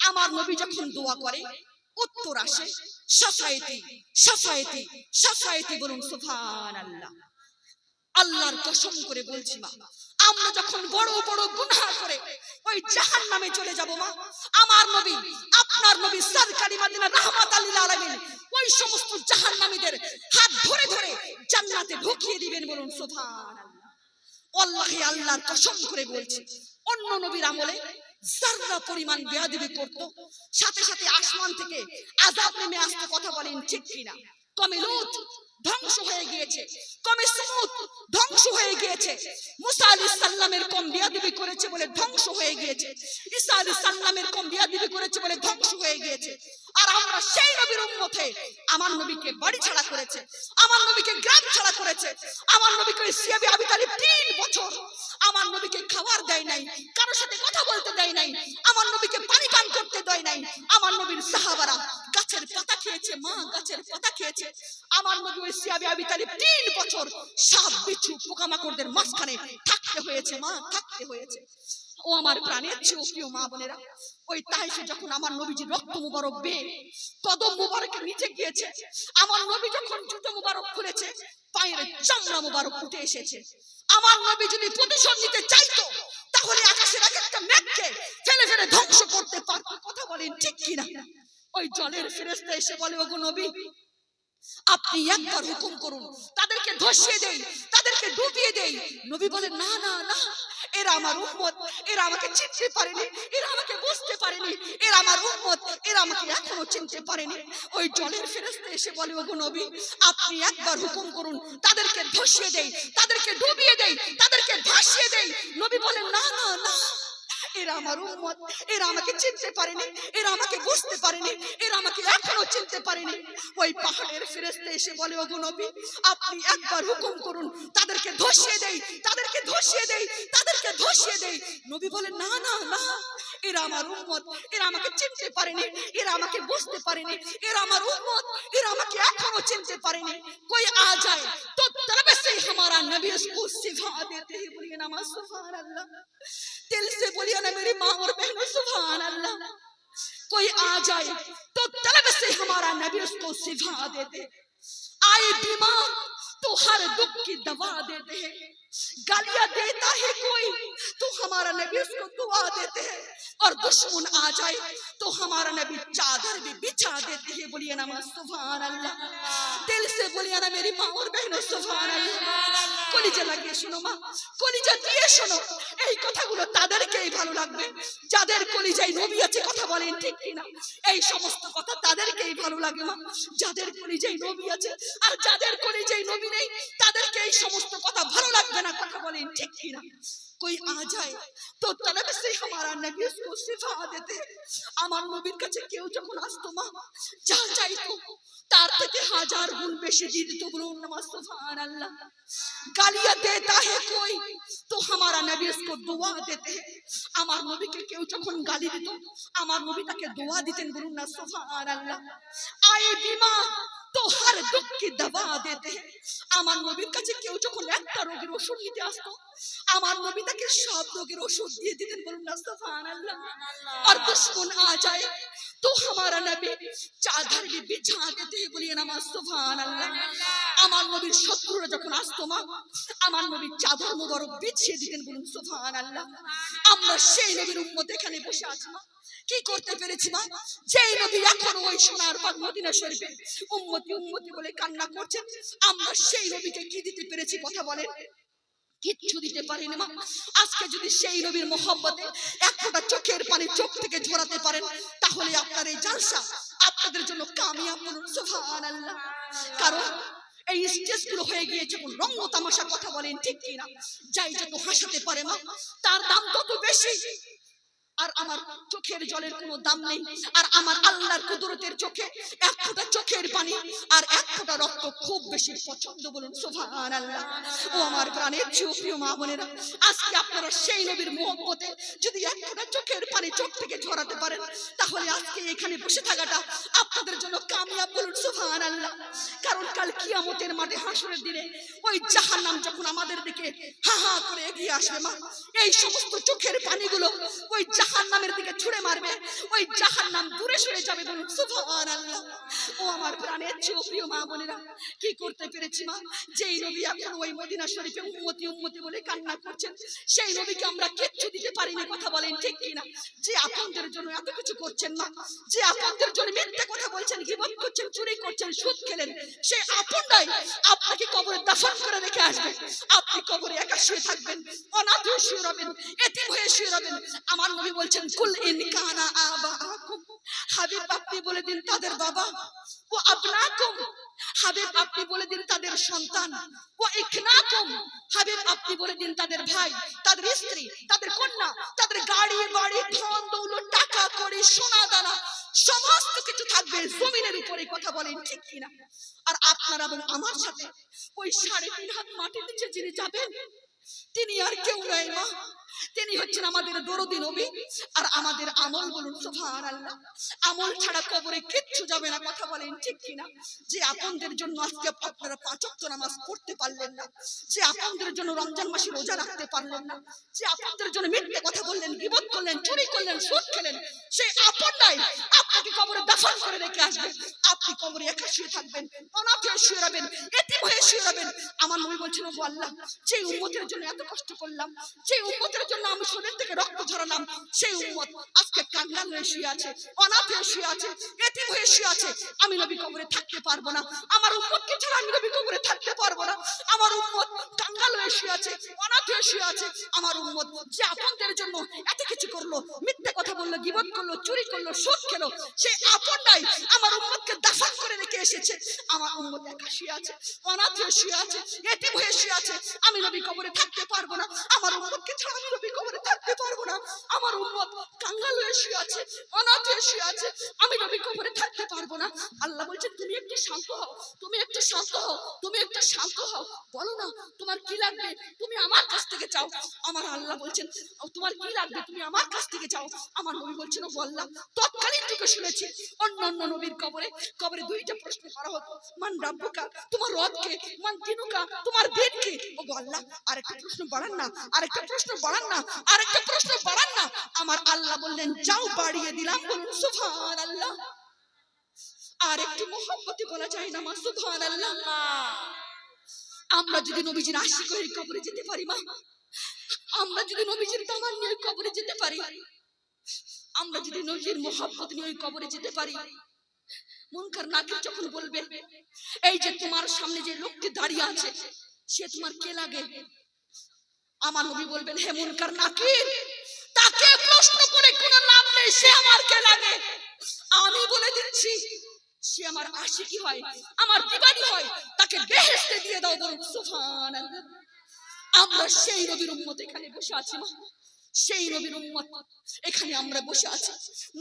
আমার নবী যখন দোয়া করে উত্তর আসে শাফায়েতি শাফায়েতি শাফায়েতি, বলুন সুবহানাল্লাহ। আল্লাহর কসম করে বলছি মা, আমরা যখন বড় বড় গুনাহ করে ওই জাহান্নামে চলে যাব মা, আমার নবী আপনার নবী সরকারি মদিনা রাহমাতাল লিল আলামিন ওই সমস্ত জাহান্নামীদের হাত ধরে ধরে জান্নাতে ঢুকিয়ে দিবেন, বলুন সুবহানাল্লাহ। আল্লাহি আল্লাহর কসম করে বলছি, অন্য নবীর আমলে যারা পরিমাণ বেয়াদবি করত সাথে সাথে আসমান থেকে আযাব নেমে আসতে, কথা বলেন ঠিক কিনা? কমে লূত ধ্বংস হয়ে গিয়েছে, কমে সমুদ ধ্বংস হয়ে গিয়েছে, মুসা আলাইহিস সালামের কম বেয়াদবি করেছে বলে ধ্বংস হয়ে গিয়েছে, ঈসা আলাইহিস সালামের কম বেয়াদবি করেছে বলে ধ্বংস হয়ে গিয়েছে। আর আমরা সেই নবীর উম্মতে, আমার নবীকে বাড়ি ছাড়া করেছে, আমার নবীকে গ্রাম ছাড়া করেছে, আমার নবীকে সিয়াবে আবি তালিব 3 বছর আমার নবীকে খাবার দেয় নাই, কারোর সাথে কথা বলতে দেয় নাই, আমার নবীকে পানি পান করতে দেয় নাই। আমার নবীর সাহাবারা গাছের পাতা খেয়েছে, মা গাছের পাতা খেয়েছে। আমার নবী ওই সিয়াবে আবি তালিব 3 বছর সাপ বিচ্ছু পোকামাকড়দের মাঝখানে থাকতে হয়েছে, মা থাকতে হয়েছে। ও আমার প্রাণের চেয়েও প্রিয় মা বোনেরা, ওই তাইফে যখন আমার নবীজির রক্ত মুবারক বেয়ে কদম মুবারকের নিচে গিয়েছে, আমার নবী যখন জুতো মুবারক খুলেছে পায়ের চামড়া মুবারক উঠে এসেছে। আমার নবী যদি প্রতিশোধ নিতে চাইতো তাহলে আকাশের এক একটা মেঘকে ফেলে ফেলে ধ্বংস করতে পারতো, কথা বলেন ঠিক কিনা? ওই জলের ফেরেশতা এসে বলে, ওগো নবী আপনি একবার হুকুম করুন, তাদেরকে ধসিয়ে দেই, তাদেরকে ডুবিয়ে দেই। নবী বলেন, না না না, এরা আমার উম্মত, এরা আমাকে চিনতে পারেনি, এরা আমাকে বুঝতে পারেনি, এরা আমার উম্মত, এরা আমাকে এখনো চিনতে পারেনি। ওই জলের ফেরেশতা এসে বলে, ওগো নবী আপনি একবার হুকুম করুন, তাদেরকে ধসিয়ে দেই, তাদেরকে ডুবিয়ে দেই, তাদেরকে ভাসিয়ে দেই। নবী বলেন, না না না, এরা আমার উম্মত, এরা আমাকে চিনতে পারেনি, এরা আমাকে বুঝতে পারেনি, এরা আমাকে এখনো চিনতে পারেনি। ওই পাহাড়ের ফেরেশতা এসে বলে, ওগো নবী আপনি একবার হুকুম করুন, তাদেরকে ধসিয়ে দেই, তাদেরকে ধসিয়ে দেই, তাদেরকে ধসিয়ে দেই। নবী বলেন, না না না, এরা আমার উম্মত, এরা আমাকে চিনতে পারেনি, এরা আমাকে বুঝতে পারেনি, এরা আমার উম্মত, এরা আমাকে এখনো চিনতে পারেনি। कोई आ जाए तो तलब से हमारा नबी उसको सिफा देते हैं, बोलिए ना सुभान अल्लाह, दिल से बोलिए ना मेरी माँ और बहनों सुभान अल्लाह। कोई आ जाए तो तलब से हमारा नबी उसको सिफा देते, आए बीमार तो हर दुख की दवा देते हैं, गालियां देता है कोई तो हमारा नबी उसको दुआ देते हैं, और दुश्मन आ जाए तो हमारा नबी चादर भी बिछा देते हैं, बोलिए ना सुभान अल्लाह। दिल से बोलिए ना मेरी माँ और बहनों सुभान अल्लाह। কলিজা লাগিয়ে শোনো মা, কলিজা দিয়ে শোনো, এই কথাগুলো তাদেরকেই ভালো লাগবে যাদের কলিজায় নবী আছে, কথা বলেন ঠিক কিনা? এই সমস্ত কথা তাদেরকেই ভালো লাগে মা, যাদের কলিজায় নবী আছে। আর যাদের কলিজায় নবী নেই তাদেরকে এই সমস্ত কথা ভালো লাগবে না, কথা বলেন ঠিক কিনা? कोई आ जाए तो तलब से हमारा नबी उसको सिफा देते हैं। আমার নবীর কাছে কেউ যখন আসতো মা, যা চাইতো তার থেকে 1000 গুণ বেশি দিয়ে দিত, বলুন না সুবহানাল্লাহ। গালিয়াं देता है कोई तो हमारा नबी उसको दुआ देते हैं। আমার নবীকে কেউ যখন গালি দিত আমার নবী তাকে দোয়া দিতেন, বলুন না সুবহানাল্লাহ। आए बीमार तो हर दुख की दवा देते हैं। আমার নবীর কাছে কেউ যখন একটা রোগের ওষুধ নিতে আসতো আমার নবী তাকে সব রোগের ওষুধ দিয়ে দিতেন, বলুন না সুবহানাল্লাহ। और दुश्मन आ जाए तो हमारा नबी चादर भी बिछा देते हैं, बोलिए ना सुबहानाल्लाह। আমার নবীর শত্রুরা যখন আসতো মা আমার নবী চাদর মুবারক বিছিয়ে দিতেন, বলুন সুবহানাল্লাহ। আমরা সেই নবীর উম্মত এখানে বসে আছি মা, কি করতে পেরেছি মা? যেই নবী এখনো ওই সোনার পাক মদিনা শরীফে উম্মতি উম্মতি বলে কান্না করছেন, আমরা সেই নবীকে কি দিতে পেরেছি, কথা বলেন? কিচ্ছু দিতে পারিনি মা। আজকে যদি সেই নবীর মোহাব্বতে এক ফোঁটা চোখের পানি চোখ থেকে ঝরাতে পারেন তাহলে আপনার এই জালসা আপনাদের জন্য কামিয়াব, বলুন সুবহানাল্লাহ। কারণ এই স্টেজগুলো হয়ে গিয়েছে রঙ তামাশা, কথা বলেন ঠিক কিনা? যাই যত হাসাতে পারে মা তার দাম তত বেশি। আর আমার চোখের জলের কোনো দাম নেই, আর আমার আল্লাহর কুদরতের চোখে এক ফোঁটা চোখের পানি আর এক ফোঁটা রক্ত খুব বেশি পছন্দ, বলুন সুবহানাল্লাহ। ও আমার প্রাণের প্রিয় মা বোনেরা, আজকে আপনারা সেই নবীর মোহব্বতে যদি এক ফোঁটা চোখের পানি চোখ থেকে ঝরাতে পারেন তাহলে আজকে এখানে বসে থাকাটা আপনাদের জন্য কামিয়াব, বলুন সুবহানাল্লাহ। কারণ কাল কিয়ামতের মাঠে হাসরের দিনে ওই জাহান্নাম যখন আমাদের দিকে হা হা করে এগিয়ে আসবে মা, এই সমস্ত চোখের পানিগুলো ওই জাহান্নামের দিকে ছুঁড়ে মারবে, ওই জাহান্নাম দূরে সরে যাবে, বলুন সুবহানাল্লাহ। ও আমার প্রাণের চেয়ে প্রিয় মা বোনেরা, কি করতে পেরেছি মা? যেই নবী এখন ওই মদিনা শরীফে উম্মতি উম্মতি বলে কান্না করছেন, সেই নবীকে আমরা কিচ্ছু দিতে পারিনি, কথা বলেন ঠিক কিনা? যে আপনাদের জন্য এত কিছু করছেন মা, যে আপনাদের জন্য মিথ্যা কথা বলছেন, গীবত করছেন, চুরি করছেন, সুদ খেলেন, সেই আপনটাই আপনাকে কবরে দাফন করে রেখে আসবে। আপনি কবরে একা শুয়ে থাকবেন, অনাথ হয়ে শুয়ে রবেন, এতিম হয়ে শুয়ে রবেন। আমার নবী বলছেন কুল ইন কানা আবাকুম, হাবিব আপনি বলে দিন তাদের বাবা, ও আবনাকুম, হাবিব আপনি বলে দিন তাদের সন্তান, ও ইখনাকুম, হাবিব আপনি বলে দিন তাদের ভাই, তাদের স্ত্রী, তাদের কন্যা, তাদের গাড়ি বাড়ি ধন দৌলত টাকা কড়ি সোনা দানা সমস্ত কিছু থাকবে জমিনের উপরে, কথা বলেন ঠিক কিনা? আর আপনারা এবং আমার সাথে ওই 3.5 হাত মাটির নিচে যিনি যাবেন, তিনি আর কেউ নয় মা, তিনি হচ্ছেন আমাদের দরদি নবী। আর আমাদের আমল, বলুন সুবহানাল্লাহ, আমল ছাড়া কবরে কিচ্ছু যাবে না, কথা বলেন ঠিক কিনা? যে আপনদের জন্য আজকে আপনারা 5 ওয়াক্ত নামাজ পড়তে পারলেন না, যে আপনদের জন্য রমজান মাসে রোজা রাখতে পারলেন না, যে আপনদের জন্য মিথ্যে কথা বললেন, গীবত করলেন, চুরি করলেন, সুদ খেলেন, সেই আপনটাই আপনাকে কবরে দাফন করে রেখে আসবে। আপনি কবরে একা শুয়ে থাকবেন, অনাথ হয়ে শুয়ে রবেন, এতিম হয়ে শুয়ে রবেন। আমার নবী বলছেন, ও আল্লাহ, যে উম্মতের জন্য এত কষ্ট করলাম, যে উম্মতের জন্য আমি শরীর থেকে রক্ত ঝরালাম, সেই উম্মত আজকে কাঙ্গাল হয়ে শুয়ে আছে, অনাথ হয়ে শুয়ে আছে, এতিম হয়ে শুয়ে আছে। আমি নবী কবরে থাকতে পারবো না, আমার উম্মতকে ছাড়া আমি নবী কবরে থাকতে পারবো না। আমার উম্মত কাঙ্গাল হয়ে শুয়ে আছে, অনাথ হয়ে শুয়ে আছে। আমার উম্মত যে আপনদের জন্য এত কিছু করলো, মিথ্যে কথা বললো, গীবত করলো, চুরি করলো, সুদ খেলো, সেই আপনটাই আমার উম্মতকে দাফন করে রেখে এসেছে। আমার উম্মত একা শুয়ে আছে, অনাথ হয়ে শুয়ে আছে, এতিম হয়ে শুয়ে আছে। আমি নবী কবরে থাকতে পারবো না, আমার উম্মতকে ছাড়া আমি নবী কবরে থাকতে পারবো না। আমার উম্মত কাঙ্গাল হয়ে শুয়ে আছে, অনাথ হয়ে শুয়ে আছে, আমি নবী কবরে থাকতে পারবো না। আল্লাহ বলছেন, তুমি একটু শান্ত হও, তুমি একটু শান্ত হও, তুমি একটু শান্ত হও, বলো না তোমার কি লাগবে, তুমি আমার কাছ থেকে চাও। আমার আল্লাহ বলছেন, তোমার কি লাগবে, তুমি আমার কাছ থেকে চাও। আমার নবী বলছেন, ও বললাম তৎকালীন যুগে শুনেছি অন্য অন্য নবীর কবরে 2টা প্রশ্ন করা হতো, মান রাব্বুকা, তোমার রব কে, মান দিনুকা, তোমার দিন কি। ও আল্লাহ, আরেকটা প্রশ্ন বাড়ান না, আরেকটা প্রশ্ন বাড়ান না, আরেকটা প্রশ্ন বাড়ান না। আমার আল্লাহ বললেন, যাও বাড়িয়ে দিলাম, বলুন সুবহানাল্লাহ। আর একটু মহব্বতে বলা যায় না মা, সুবহানাল্লাহ। আমরা যদি নবীজির আশিক হয়ে কবরে যেতে পারি মা, আমরা যদি নবীজির তামান নিয়ে কবরে যেতে পারি, আমরা যদি নবীজির মহব্বত নিয়ে কবরে যেতে পারি, মুনকার নাকির যখন বলবে, এই যে তোমার সামনে যে লোকটি দাঁড়িয়ে আছে, সে তোমার কে লাগে? আমার নবী বলবেন, হে মুনকার নাকির, তাকে প্রশ্ন করে কোনো লাভ নেই, সে আমার কে লাগে। আমি বলে দিচ্ছি, সে আমার আশিকি হয়, আমার দিবানি হয়, তাকে বেহেশতে দিয়ে দাও, বলুন সুবহানাল্লাহ। আমরা সেই নবীর উম্মত এখানে বসে আছি মা, সেই নবীর উম্মত এখানে আমরা বসে আছি।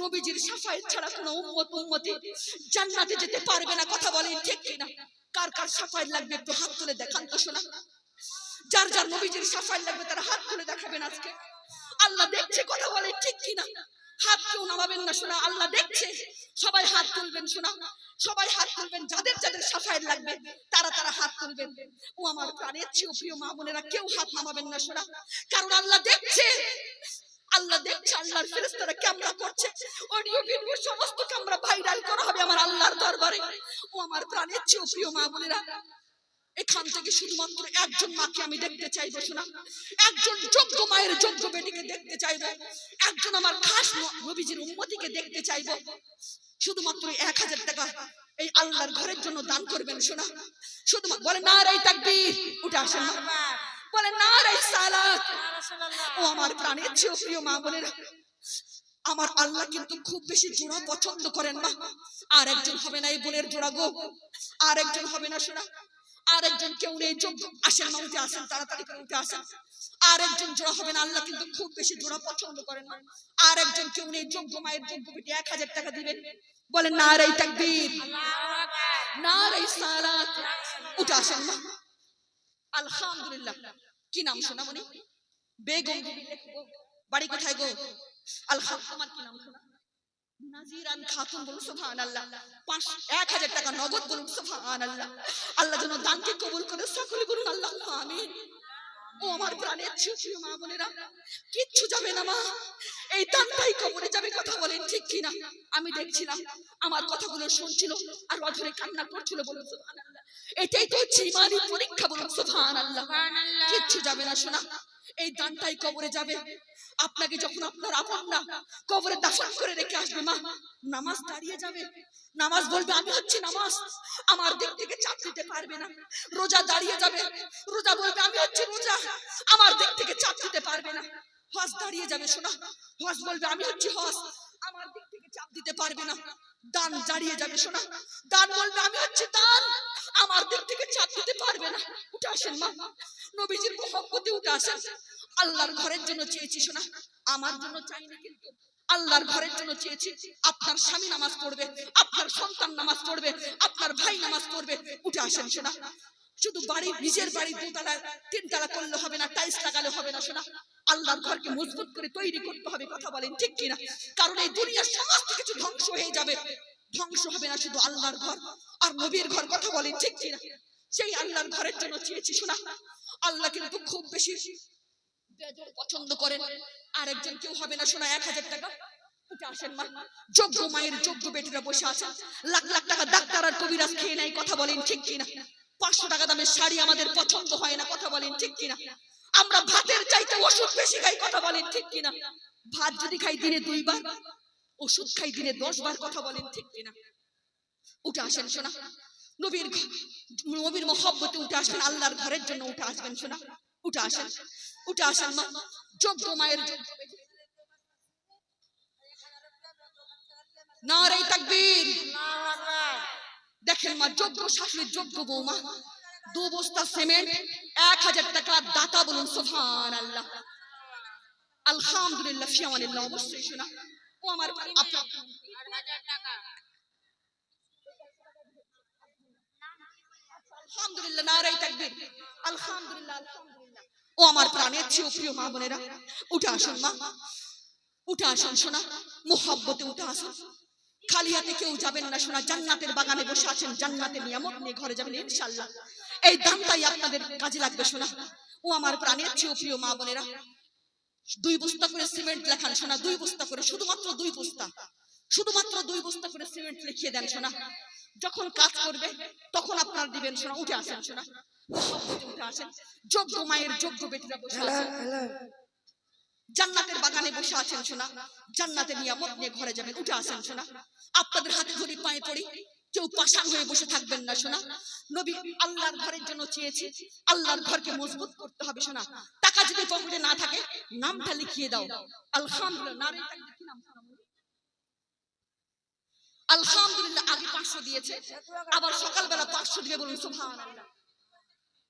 নবীজির শাফায়েত ছাড়া কোনো উম্মতি জান্নাতে যেতে পারবে না, কথা বলেন ঠিক কিনা? কার কার শাফায়েত লাগবে একটু হাত তুলে দেখান তো শোনা। যার যার নবীজির শাফায়েত লাগবে তারা হাত তুলে দেখাবেন আজকে। আল্লাহ দেখছে, কথা বলেন ঠিক কিনা? হাত কেউ নামাবেন না শোনা, আল্লাহ দেখছে। সবাই হাত তুলবেন শোনা, সবাই হাত তুলবেন, যাদের যাদের শাফায়েত লাগবে তারা তারা হাত তুলবেন। ও আমার প্রাণের চেয়ে প্রিয় মা বোনেরা, কেউ হাত নামাবেন না শোনা, কারণ আল্লাহ দেখছে। আল্লাহ দেখছে, আল্লাহর ফেরেশতারা ক্যামেরা করছে, অডিও ভিডিও সমস্ত ক্যামেরা ভাইরাল করা হবে আমার আল্লাহর দরবারে। ও আমার প্রাণের চেয়ে প্রিয় মা বোনেরা, এখান থেকে শুধুমাত্র একজন মাকে আমি দেখতে চাইবো শোনা, একজন যোগ্য মায়ের যোগ্য বেটিকে দেখতে চাইবো, একজন আমার খাস নবীজির উম্মতিকে দেখতে চাইবো। শুধুমাত্র 1000 টাকা এই আল্লাহর ঘরের জন্য দান করবেন শোনা। শুধু বলে নারায়ে তাকবীর, উঠে আসেন, বলে নারায়ে সালাত। ও আমার প্রাণের চেয়ে প্রিয় মা বোনেরা, আমার আল্লাহ কিন্তু খুব বেশি জোড়া পছন্দ করেন না। আর একজন হবে না এই বোনের জোড়া গো, আর একজন হবে না শোনা, আর একজন কেউ নেই যোগ্য। আসেন মা, উঠে আসেন, তাড়াতাড়ি করে উঠে আসেন। আর একজন জোড়া হবে না, আল্লাহ কিন্তু খুব বেশি জোড়া পছন্দ করেন না। আর একজন কেউ নেই যোগ্য মায়ের যোগ্য বেটি, 1000 টাকা দিবেন। বলেন নারায়ে তাকবীর, নারায়ে সালাত, উঠে আসেন মা। আলহামদুলিল্লাহ। কি নাম শোনা মনি? বেগম। বাড়ি কোথায় গো? আলহামদুলিল্লাহ। তোমার কি নাম শোনা? নাজিরান খাতুন বলুন সুবহানাল্লাহ। 1000 টাকা নগদ বলুন সুবহানাল্লাহ। আল্লাহ যেন দানকে কবুল করে, সকলে বলুন আল্লাহুম্মা আমিন। ও আমার প্রাণের ছোট মা বোনেরা, কিচ্ছু যাবে না মা, এই দানটাই কবরে যাবে, কথা বলেন ঠিক কিনা? আমি দেখছিলাম আমার কথাগুলো শুনছিল আর অধরে কান্না করছিল, বলুন সুবহানাল্লাহ। এটাই তো হচ্ছে ইমানি পরীক্ষা, বলুন সুবহানাল্লাহ। কিচ্ছু যাবে না শোনা, এই দানটাই কবরে যাবে। আপনাকে যখন আপনার আপনরা কবরে দাফন করে রেখে আসবে মা, নামাজ দাঁড়িয়ে যাবে, নামাজ বলবে আমি হচ্ছি নামাজ, আমার দিক থেকে চাপ দিতে পারবে না। রোজা দাঁড়িয়ে যাবে, রোজা বলবে আমি হচ্ছি রোজা, আমার দিক থেকে চাপ দিতে পারবে না। হজ দাঁড়িয়ে যাবে শোনা, হজ বলবে আমি হচ্ছি হজ, আমার দিক থেকে চাপ দিতে পারবে না। দান দাঁড়িয়ে যাবে শোনা, দান বলবে আমি হচ্ছি দান, আমার দিক থেকে চাপ দিতে পারবে না। উঠে আসেন মা, নবীজির মহব্বতে উঠে আসেন। আল্লাহর ঘরের জন্য চেয়েছি শোনা, আমার জন্য চাইনি, কিন্তু আল্লাহর ঘরের জন্য চেয়েছি। আপনার স্বামী নামাজ পড়বে, আপনার সন্তান নামাজ পড়বে, আপনার ভাই নামাজ পড়বে। উঠে আসেন শোনা, শুধু বাড়ি, নিজের বাড়ি 2 তলা 3 তলা করলে হবে না, টাইলস লাগালে হবে না শোনা, আল্লাহর ঘরকে মজবুত করে তৈরি করতে হবে, কথা বলেন ঠিক কিনা? কারণ এই দুনিয়ার সমস্ত কিছু ধ্বংস হয়ে যাবে, ধ্বংস হবে না শুধু আল্লাহর ঘর আর নবীর ঘর, কথা বলেন ঠিক কিনা? সেই আল্লাহর ঘরের জন্য চেয়েছি শোনা। আল্লাহ কিন্তু খুব বেশি বেজর পছন্দ করেন, আরেকজন কেউ হবে না শোনা। 1000 টাকা। উঠে আসেন মা, যোগ্য মায়ের যোগ্য বেটিরা বসে আছেন, লাখ লাখ টাকা ডাক্তার আর কবিরাজ খেয়ে নেয়, কথা বলেন ঠিক কিনা? 500 টাকা দামের শাড়ি আমাদের পছন্দ হয় না, কথা বলেন ঠিক কিনা? আমরা ভাতের চাইতে ওষুধ বেশি খাই, কথা বলেন ঠিক কিনা? ভাত যদি খাই দিনে 2 বার, ওষুধ খাই দিনে 10 বার, কথা বলেন ঠিক কিনা? উঠে আসেন শোনা, নবীর মহব্বতে উঠে আসবেন, আল্লাহর ঘরের জন্য উঠে আসবেন শোনা। উঠে আসেন, উঠে আসেন মা, যোগ্য মায়ের যোগ্য। নারে তাকবীর। দেখেন মা, যোগ্য শাশুড়ি, যোগ্য বৌমা, 2 বস্তা সিমেন্ট, 1000 টাকা দাতা, বলুন সুবহানাল্লাহ। আলহামদুলিল্লাহ, ফিয়ামানিল্লাহ। অবশ্যই শোনা, ও আমার আপনার 8000 টাকা। আলহামদুলিল্লাহ, নারে তাকবীর। আলহামদুলিল্লাহ, আলহামদুলিল্লাহ। ও আমার প্রাণের চেয়ে প্রিয় মা বোনেরা, উঠে আসুন মা, উঠে আসুন শোনা, মুহাব্বতে উঠে আসুন। খালি হাতে কেউ যাবেন না শোনা, জান্নাতের বাগানে বসে আছেন, জান্নাতের নিয়ামত নিয়ে ঘরে যাবেন ইনশাআল্লাহ। এই দানটাই আপনাদের কাজে লাগবে শোনা। ও আমার প্রাণের চেয়ে প্রিয় মা বোনেরা, 2 বস্তা করে সিমেন্ট লেখান শোনা, 2 বস্তা করে, শুধুমাত্র 2 বস্তা, শুধুমাত্র 2 বস্তা করে সিমেন্ট লিখিয়ে দেন শোনা। যখন কাজ করবে তখন আপনারা দিবেন শোনা। উঠে আসেন শোনা, মুহাব্বতে উঠে আসেন। যোগ্য মায়ের যোগ্য বেটিরা বসে আছেন, জান্নাতের বাগানে বসে আছেন শোনা, জান্নাতের নিয়ামত নিয়ে ঘরে যাবেন। উঠে আসেন শোনা, আপনাদের হাতে ধরি পায়ে পড়ি, কেউ পাষাণ হয়ে বসে থাকবেন না শোনা। নবী আল্লাহর ঘরের জন্য চেয়েছি, আল্লাহর ঘরকে মজবুত করতে হবে শোনা। টাকা যদি পকেটে না থাকে, নামটা লিখিয়ে দাও। আলহামদুলিল্লাহ, নারে তাকবীর। কি নাম শোনা? আলহামদুলিল্লাহ, আগে 500 দিয়েছে, আবার সকালবেলা 500 দিবে, বলুন সুবহানাল্লাহ।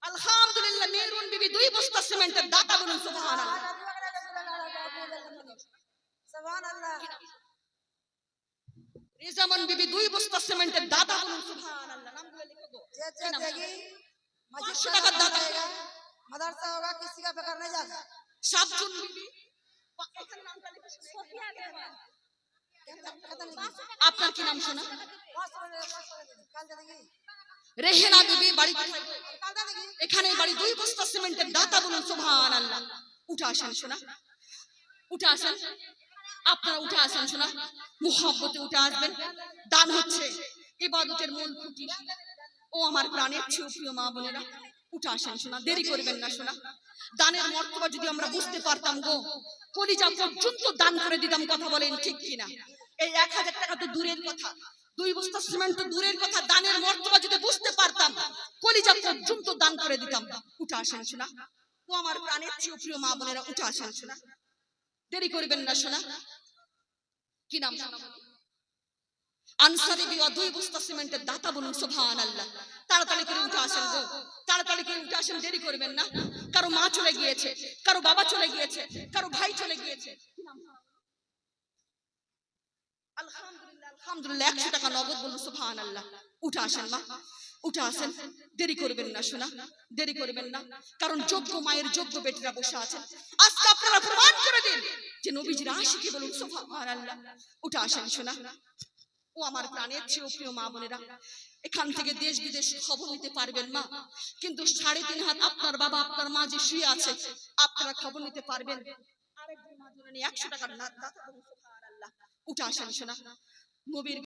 আলহামদুলিল্লাহ, মেরুন বিবি 2 বস্তা সিমেন্টের দাতা, বলুন সুবহানাল্লাহ। রেজামান বিবি 2 বস্তা সিমেন্টের দাতা, বলুন সুবহানাল্লাহ। নামগুলো লিখে দাও। 500 টাকার দাতা। मदरसा होगा, किसी का बेकार नहीं जाएगा। সাবজুন বিবি, এখানে নামটা লিখে সোফিয়া বেগম। আপনার কি নাম শোনা? রেহেনা বিবি, বাড়ি এখানে, বাড়ি 2 বস্তা সিমেন্টের দাতা, বলুন সুবহানাল্লাহ। উঠে আসেন শোনা, উঠে আসেন, আপনারা উঠে আসেন শোনা, মুহাব্বতে উঠে আসবেন। দান হচ্ছে ইবাদতের মূল খুঁটি। ও আমার প্রাণের চেয়ে প্রিয় মা বোনেরা, উঠে আসেন শোনা, দেরি করবেন না শোনা। দানের মর্তবা যদি আমরা বুঝতে পারতাম গো, কলিজা পর্যন্ত দান করে দিতাম, কথা বলেন ঠিক কিনা? এই 1000 টাকা তো দূরের কথা, 2 বস্তা সিমেন্ট তো দূরের কথা, দানের মর্তবা যদি বুঝতে পারতাম, কলিজা পর্যন্ত দান করে দিতাম। উঠে আসেন শোনা, ও আমার প্রাণের চেয়ে প্রিয় মা বোনেরা, উঠে আসেন শোনা, দেরি করবেন না শোনা। কি নাম? আনসারি বিওয়া 2 বস্তা সিমেন্টের দাতা, বলুন সুবহানাল্লাহ। তাড়াতাড়ি করে উঠে আসেন গো, তাড়াতাড়ি করে উঠে আসেন, দেরি করবেন না। কারো মা চলে গিয়েছে, কারো বাবা চলে গিয়েছে, কারো ভাই চলে গিয়েছে। আলহামদুলিল্লাহ, আলহামদুলিল্লাহ, 100 টাকা নগদ, বলুন সুবহানাল্লাহ। উঠে আসেন মা, উঠে আসেন, দেরি করবেন না শোনা, দেরি করবেন না। কারণ যোগ্য মায়ের যোগ্য বেটিরা বসে আছেন। আজকে আপনারা প্রমাণ করে দিন যে নবীজির আশিকি, বলুন সুবহানাল্লাহ। উঠে আসেন শোনা, ও আমার প্রাণের চেয়েও প্রিয় মা বোনেরা, এখান থেকে দেশ বিদেশ খবর নিতে পারবেন মা, কিন্তু 3.5 হাত আপনার বাবা আপনার মা যে শুয়ে আছে আপনারা খবর নিতে পারবেন। আরেকজন মা জননী 100 টাকার দাতা বলুন সুবহানাল্লাহ। উঠে আসেন শোনা, নবীর